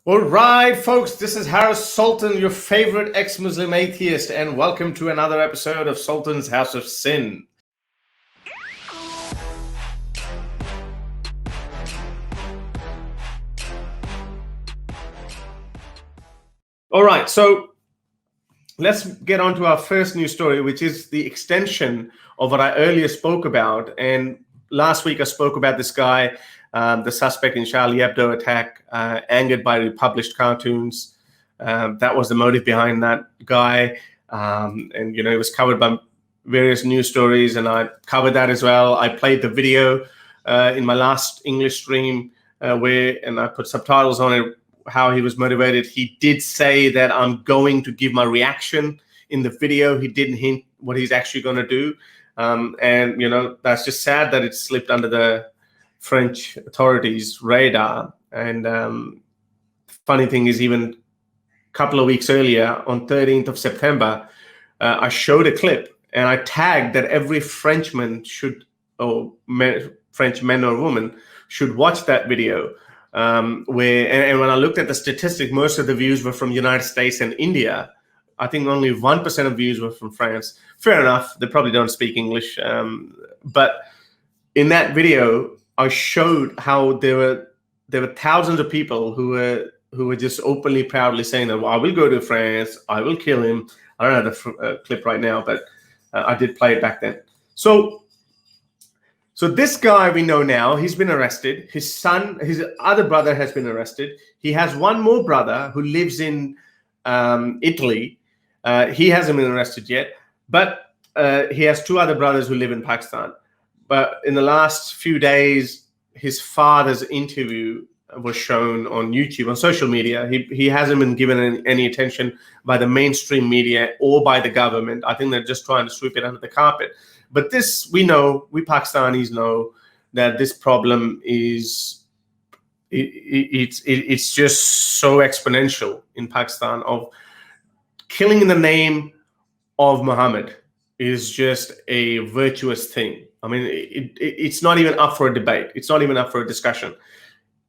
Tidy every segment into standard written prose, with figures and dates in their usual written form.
All right, folks, this is Harris Sultan, your favorite ex-Muslim atheist, and welcome to another episode of Sultan's House of Sin. All right, so let's get on to our first news story, which is the extension of what I earlier spoke about. And last week I spoke about this guy, the suspect in Charlie Hebdo attack, angered by republished cartoons. That was the motive behind that guy. And, it was covered by various news stories, and I covered that as well. I played the video in my last English stream and I put subtitles on it, how he was motivated. He did say that I'm going to give my reaction in the video. He didn't hint what he's actually going to do. And, that's just sad that it slipped under the French authorities' radar. And funny thing is, even a couple of weeks earlier, on 13th of September, I showed a clip and I tagged that every Frenchman should, French man or woman, should watch that video. And when I looked at the statistic, most of the views were from United States and India. I think only 1% of views were from France. Fair enough. They probably don't speak English. But in that video, I showed how there were thousands of people who were just openly, proudly saying that, well, I will go to France, I will kill him. I don't have the clip right now, but I did play it back then. So this guy we know now, he's been arrested. His other brother has been arrested. He has one more brother who lives in Italy. He hasn't been arrested yet, but he has two other brothers who live in Pakistan. But in the last few days, his father's interview was shown on YouTube, on social media. He hasn't been given any attention by the mainstream media or by the government. I think they're just trying to sweep it under the carpet. But this, we Pakistanis know that this problem is, it's just so exponential in Pakistan. Of killing in the name of Muhammad is just a virtuous thing. I mean, it's not even up for a debate. It's not even up for a discussion.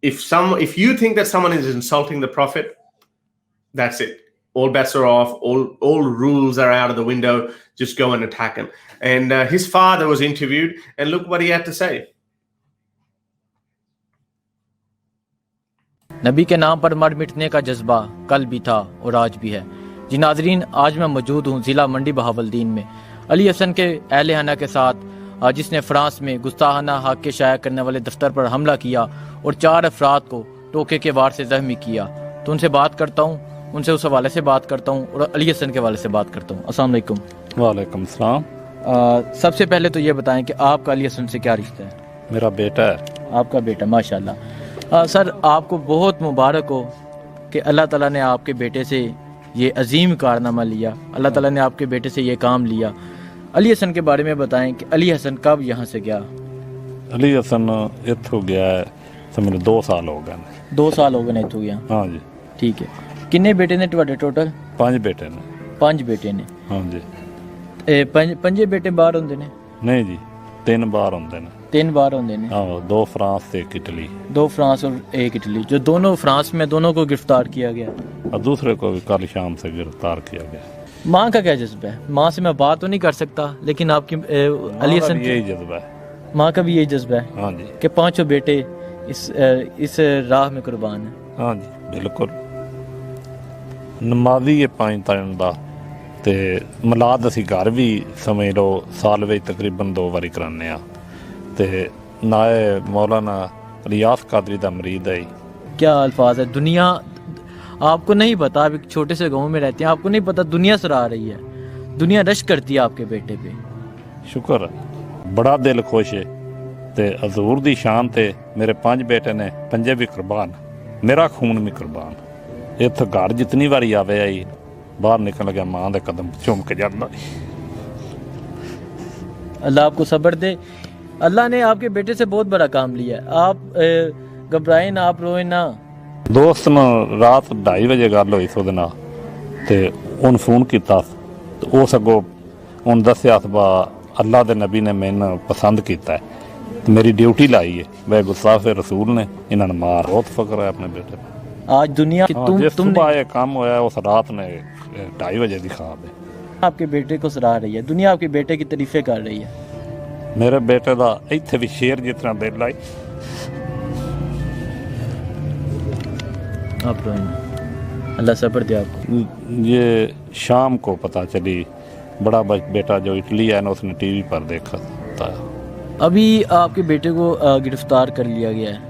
If you think that someone is insulting the Prophet, that's it. All bets are off. All rules are out of the window. Just go and attack him. And his father was interviewed, and look what he had to say. नबी के नाम पर मर मिटने का जज्बा कल भी था और आज भी है। जी नाजरीन, आज मैं मौजूद हूँ ज़िला मंडी बहावलदीन में अली हसन के अहल खाना के साथ, जिसने फ्रांस में गुस्ताहाना हक के शाया करने वाले दफ्तर पर हमला किया और 4 अफराद को टोके के वार से जख्मी किया। तो उनसे बात करता हूँ, उनसे उस हवाले से बात करता हूँ और अली हसन के हवाले से बात करता हूँ। अस्सलाम वालेकुम। वालेकुम सलाम। सबसे पहले तो ये बताएं कि आपका अली हसन से क्या रिश्ता है? मेरा बेटा है। आपका बेटा, माशाल्लाह। सर, आपको बहुत मुबारक हो कि अल्लाह ताला ने आपके बेटे से ये अजीम कारनामा लिया, अल्लाह ताला ने आपके बेटे से ये काम लिया। अली हसन के बारे में बताएं कि अली हसन कब यहाँ से गया? अली हसन इत्थों गया है, समझ 2 साल हो गए। 2 साल हो गए इत्थों गया? हाँ जी। ठीक है। किन्ने बेटे ने तुहाडे टोटल? 5 बेटे ने। 5 बेटे ने? हाँ जी। 5 बेटे बाहर होंदे ने? नहीं जी, 3 बाहर होंदे ने। 3 बाहर होंदे ने? हाँ, 2 फ्रांस से 1 इटली। 2 फ्रांस और 1 इटली। जो दोनों फ्रांस में, दोनों को गिरफ्तार किया गया और दूसरे को भी कल शाम से गिरफ्तार किया गया। माँ का क्या जज्बा है? माँ से मैं बात तो नहीं कर सकता, लेकिन आपकी अली हसन यही जज्बा है। माँ का भी यही जज्बा है? हाँ जी। कि 5 बेटे इस राह में कुर्बान है। हाँ जी, बिल्कुल। नमाजी है 5 टाइम दा ते मिलाद असी घर भी समझ लो साल में तकरीबन 2 बारी कराने आ। ते नाए मौलाना रियास कादरी दा मरीद है। क्या अल्फाज है? दुनिया आपको नहीं पता, आप एक छोटे से गांव में रहते हैं, आपको नहीं पता दुनिया सराह रही है, दुनिया रश करती है आपके बेटे पे। शुक्र है, बड़ा दिल खुश है। ते हजूर दी शान ते मेरे 5 बेटे ने 5 भी कुर्बान, मेरा खून भी कुर्बान। इत्थे घर जितनी बारी आवे आई, बाहर निकल गया मां दे कदम चुम के जांदा। अल्लाह आपको सब्र दे। अल्लाह ने आपके बेटे से बहुत बड़ा काम लिया। आप घबराए ना, आप रोए ना। दोस्त ने रात 2:30 बजे गल हुई सो नाल ते उन फोन किया तो उस अगों उन दस्या अल्लाह के नबी ने मैंने पसंद किया, मेरी ड्यूटी लाई है, वह गुस्ताफ़ रसूल ने इन्होंने मार। बहुत फकर है अपने बेटे पर। आज दुनिया कि हाँ, जिस तुमने सुबह ये काम होया उस रात ने 2:30 बजे दिखा दे आपके बेटे को सराह रही है, दुनिया आपके बेटे की तारीफें कर रही है। मेरे बेटे का इत्थे भी शेर जितना दिल आई आप रोएं ना। अल्लाह सब्र दे आपको। ये शाम को पता चली बड़ा बेटा जो इटली है ना उसने टीवी पर देखा था। अभी आपके बेटे को गिरफ्तार कर लिया गया है,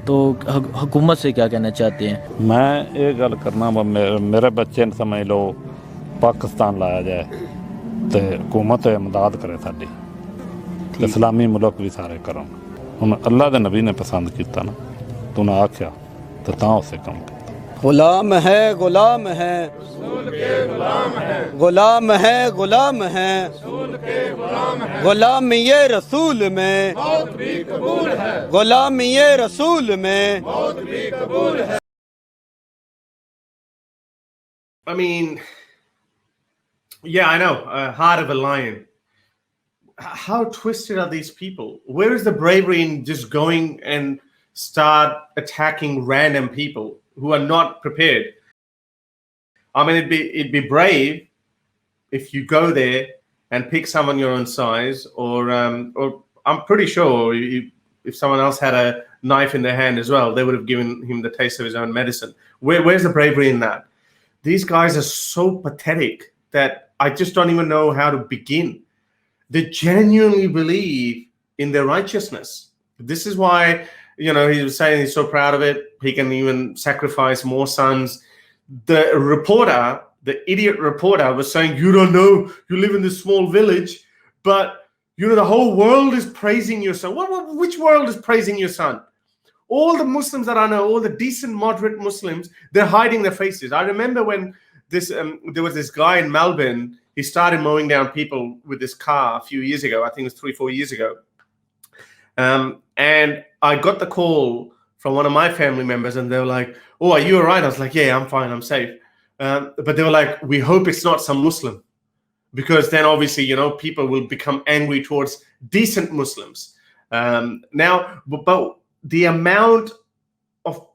तो हुकूमत से क्या कहना चाहते हैं? मैं ये गल करना मेरे बच्चे ने समझ लो पाकिस्तान लाया जाए तो हुकूमत इमदाद करे साडी, इस्लामी मुल्क भी सारे करन। हुण अल्लाह दे नबी ने पसंद किया ना तो उन्हें आख्या तो तां उसे कम किया। गुलाम है गुलाम है गुलाम है गुलाम है गुलाम ये रसूल में गुलाम ये रसूल में। I mean, yeah, I know. Heart of a lion. How twisted are these people? Where is the bravery in just going and start attacking random people who are not prepared? I mean, it'd be brave if you go there and pick someone your own size, or I'm pretty sure if someone else had a knife in their hand as well, they would have given him the taste of his own medicine. Where's the bravery in that? These guys are so pathetic that I just don't even know how to begin. They genuinely believe in their righteousness. This is why, he was saying he's so proud of it. He can even sacrifice more sons. The idiot reporter was saying, you don't know, you live in this small village, but the whole world is praising your son. Which world is praising your son? All the Muslims that I know, all the decent, moderate Muslims, they're hiding their faces. I remember when there was this guy in Melbourne, he started mowing down people with this car a few years ago. I think it was 3-4 years ago. And I got the call from one of my family members, and they were like, oh, are you all right? I was like, yeah, I'm fine, I'm safe. But they were like, we hope it's not some Muslim, because then obviously, people will become angry towards decent Muslims. Now, but the amount of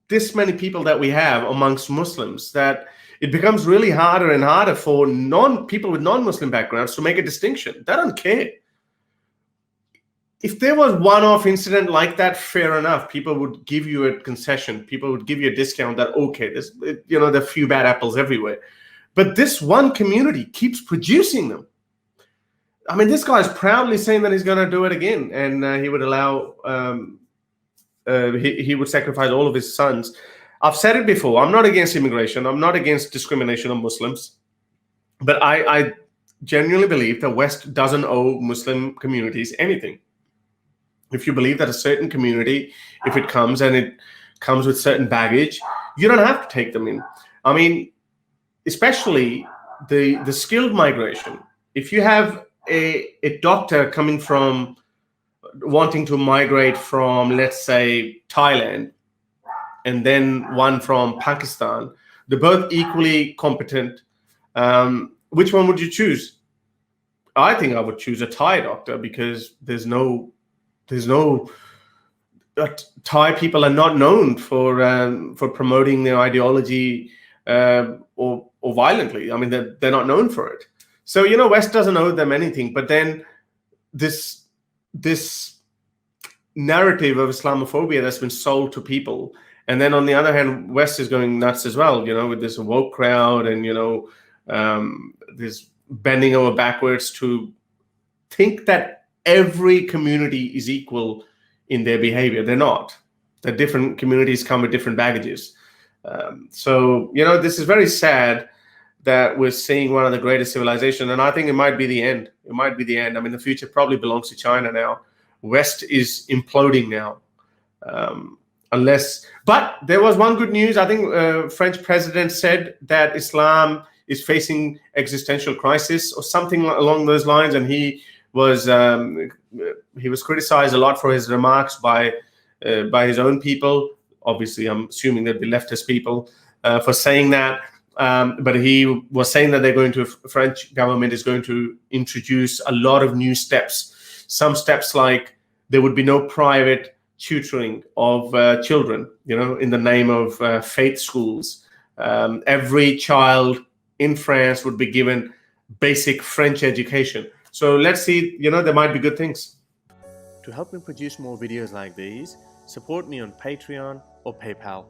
this many people that we have amongst Muslims, that it becomes really harder and harder for people with non-Muslim backgrounds to make a distinction. They don't care. If there was one-off incident like that, fair enough. People would give you a concession. People would give you a discount that, okay, there are a few bad apples everywhere. But this one community keeps producing them. I mean, this guy's proudly saying that he's going to do it again, and he would allow, he would sacrifice all of his sons. I've said it before. I'm not against immigration. I'm not against discrimination of Muslims. But I genuinely believe the West doesn't owe Muslim communities anything. If you believe that a certain community, if it comes and it comes with certain baggage, you don't have to take them in. I mean, especially the skilled migration. If you have a doctor coming from wanting to migrate from, let's say, Thailand, and then one from Pakistan, they're both equally competent. Which one would you choose? I think I would choose a Thai doctor, because there's no Thai people are not known for promoting their ideology or violently. I mean, they're not known for it. So West doesn't owe them anything. But then this narrative of Islamophobia that's been sold to people, and then on the other hand, West is going nuts as well. With this woke crowd, and this bending over backwards to think that every community is equal in their behavior. They're not. The different communities come with different baggages. So this is very sad that we're seeing one of the greatest civilizations, and I think it might be the end. It might be the end. I mean, the future probably belongs to China now. West is imploding now. But there was one good news. I think French president said that Islam is facing existential crisis or something along those lines, and he was criticized a lot for his remarks by his own people. Obviously, I'm assuming they'd be leftist people for saying that. But he was saying that French government is going to introduce a lot of new steps. Some steps like there would be no private tutoring of children, in the name of faith schools. Every child in France would be given basic French education. So let's see, there might be good things. To help me produce more videos like these, support me on Patreon or PayPal.